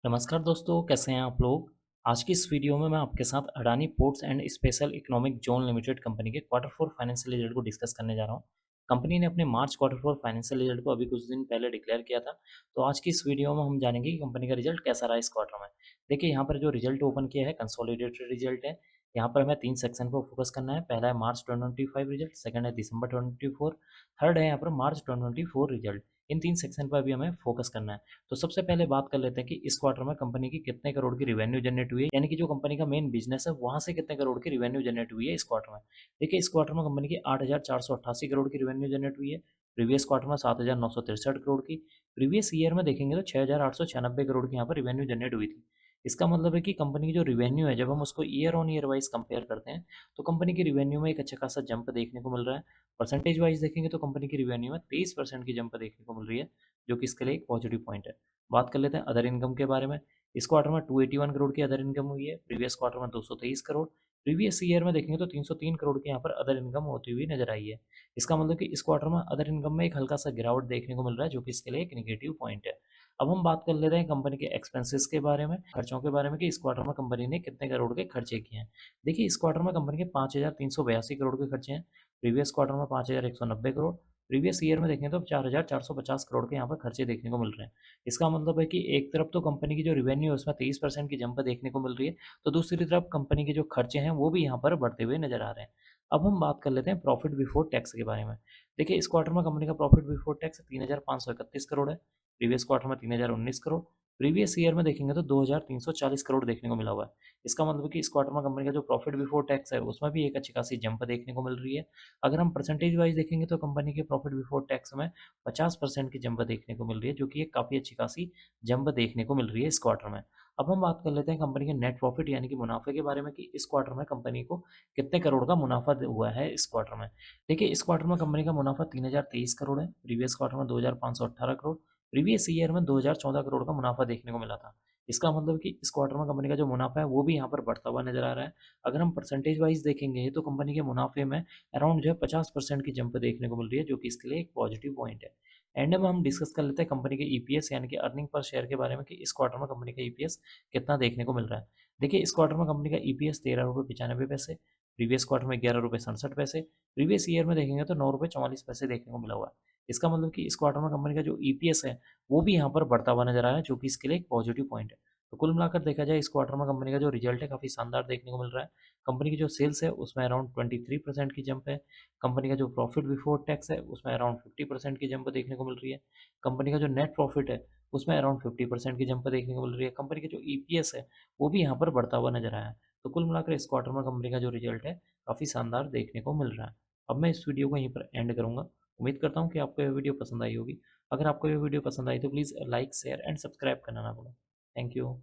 नमस्कार दोस्तों, कैसे हैं आप लोग? आज की इस वीडियो में मैं आपके साथ Adani ports and special economic zone limited company के क्वार्टर 4 फाइनेंशियल रिजल्ट को डिस्कस करने जा रहा हूँ। कंपनी ने अपने मार्च क्वार्टर 4 फाइनेंशियल रिजल्ट को अभी कुछ दिन पहले डिक्लेयर किया था। तो आज की इस वीडियो में हम जानेंगे कि कंपनी का रिजल्ट कैसा रहा इस क्वार्टर में। देखिए, यहाँ पर जो रिजल्ट ओपन किया है कंसोलिडेटेड रिजल्ट है। यहाँ पर हमें 3 सेक्शन पर फोकस करना है। पहला है मार्च 2025 रिजल्ट, सेकंड है दिसंबर 2024, थर्ड है यहाँ पर मार्च 2024 रिजल्ट। इन 3 सेक्शन पर अभी हमें फोकस करना है। तो सबसे पहले बात कर लेते हैं कि इस क्वार्टर में कंपनी की कितने करोड़ की रिवेन्यू जनरेट हुई है, यानी कि जो कंपनी का मेन बिजनेस है वहां से कितने करोड़ की रिवेन्यू जनरेट हुई है इस क्वार्टर में। देखिए, इस क्वार्टर में कंपनी की 8,488 करोड़ की रिवेन्यू जनरेट हुई है। प्रीवियस क्वार्टर में 7,963 करोड़ की। प्रीवियस ईयर में देखेंगे तो 6,896 करोड़ की यहाँ पर रिवेन्यू जनरेट हुई थी। इसका मतलब है कि कंपनी की जो रिवेन्यू है, जब हम उसको year on year wise compare करते हैं तो कंपनी की रिवेन्यू में एक अच्छा खासा जंप देखने को मिल रहा है। परसेंटेज वाइज देखेंगे तो कंपनी की रिवेन्यू में 23% की जंप देखने को मिल रही है, जो कि इसके लिए एक पॉजिटिव पॉइंट है। बात कर लेते हैं अदर इनकम के बारे में। इस क्वार्टर में 281 करोड़ की अदर इनकम हुई है। प्रीवियस क्वार्टर में 223 करोड़। प्रीवियस ईयर में देखेंगे तो 303 करोड़ की यहाँ पर अदर इनकम होती हुई नजर आई है। इसका मतलब कि इस क्वार्टर में अदर इनकम में एक हल्का सा गिरावट देखने को मिल रहा है, जो कि इसके लिए एक नेगेटिव पॉइंट है। अब हम बात कर लेते हैं कंपनी के एक्सपेंसेस के बारे में, खर्चों के बारे में, कि इस क्वार्टर में कंपनी ने कितने करोड़ के खर्चे किए हैं। देखिए, इस क्वार्टर में कंपनी के 5,382 करोड़ के खर्चे हैं। प्रीवियस क्वार्टर में 5,190 करोड़। प्रीवियस ईयर में देखें तो 4,450 करोड़ के यहाँ पर खर्चे देखने को मिल रहे हैं। इसका मतलब है कि एक तरफ तो कंपनी की जो रिवेन्यू है उसमें 23% की जंप देखने को मिल रही है, तो दूसरी तरफ कंपनी के जो खर्चे हैं वो भी यहाँ पर बढ़ते हुए नजर आ रहे हैं। अब हम बात कर लेते हैं प्रॉफिट बिफोर टैक्स के बारे में। देखिए, इस क्वार्टर में कंपनी का प्रॉफिट बिफोर टैक्स 3,531 करोड़ है। प्रीवियस क्वार्टर में 3,019 करोड़। प्रीवियस ईयर में देखेंगे तो 2,340 करोड़ देखने को मिला हुआ है। इसका मतलब है कि इस क्वार्टर में कंपनी का जो प्रॉफिट बिफोर टैक्स है उसमें भी एक अच्छी खासी जंप देखने को मिल रही है। अगर हम परसेंटेज वाइज देखेंगे तो कंपनी के प्रॉफिट बिफोर टैक्स में 50% की जंप देखने को मिल रही है, जो कि एक काफ़ी अच्छी खासी जंप देखने को मिल रही है इस क्वार्टर में। अब हम बात कर लेते हैं कंपनी के नेट प्रॉफिट यानी कि मुनाफे के बारे में, कि इस क्वार्टर में कंपनी को कितने करोड़ का मुनाफा हुआ है इस क्वार्टर में। देखिए, इस क्वार्टर में कंपनी का मुनाफा 3,023 करोड़ है। प्रीवियस क्वार्टर में 2,518 करोड़। प्रीवियस ईयर में 2,014 करोड़ का मुनाफा देखने को मिला था। इसका मतलब कि इस क्वार्टर में कंपनी का जो मुनाफा है वो भी यहाँ पर बढ़ता हुआ नजर आ रहा है। अगर हम परसेंटेज वाइज देखेंगे तो कंपनी के मुनाफे में अराउंड जो है 50% की जंप देखने को मिल रही है, जो कि इसके लिए एक पॉजिटिव पॉइंट है। एंड में हम डिस्कस कर लेते हैं कंपनी के ईपीएस यानी कि अर्निंग पर शेयर के बारे में, कि इस क्वार्टर में कंपनी का ईपीएस कितना देखने को मिल रहा है। देखिए, इस क्वार्टर में कंपनी का ईपीएस 13 रुपये 95 पैसे। प्रीवियस क्वार्टर में 11 रुपये 67 पैसे। प्रीवियस ईयर में देखेंगे तो 9 रुपये 44 पैसे देखने को मिला हुआ है। इसका मतलब कि इस क्वार्टर में कंपनी का जो ईपीएस है वो भी यहाँ पर बढ़ता हुआ नजर आ रहा है, जो कि इसके लिए एक पॉजिटिव पॉइंट है। तो कुल मिलाकर देखा जाए, इस क्वार्टर में कंपनी का जो रिजल्ट है काफ़ी शानदार देखने को मिल रहा है। कंपनी की जो सेल्स है उसमें अराउंड 23% की जंप है। कंपनी का जो प्रॉफिट बिफोर टैक्स है उसमें अराउंड 50% की जंप देखने को मिल रही है। कंपनी का जो नेट प्रॉफिट है उसमें अराउंड 50% की जंप देखने को मिल रही है। कंपनी का जो ईपीएस है वो भी यहाँ पर बढ़ता हुआ नजर आया है। तो कुल मिलाकर इस क्वार्टर में कंपनी का जो रिजल्ट है काफ़ी शानदार देखने को मिल रहा है। अब मैं इस वीडियो को यहीं पर एंड करूँगा। उम्मीद करता हूँ कि आपको यह वीडियो पसंद आई होगी। अगर आपको यह वीडियो पसंद आई तो please like, share and subscribe करना ना भूलें। Thank you.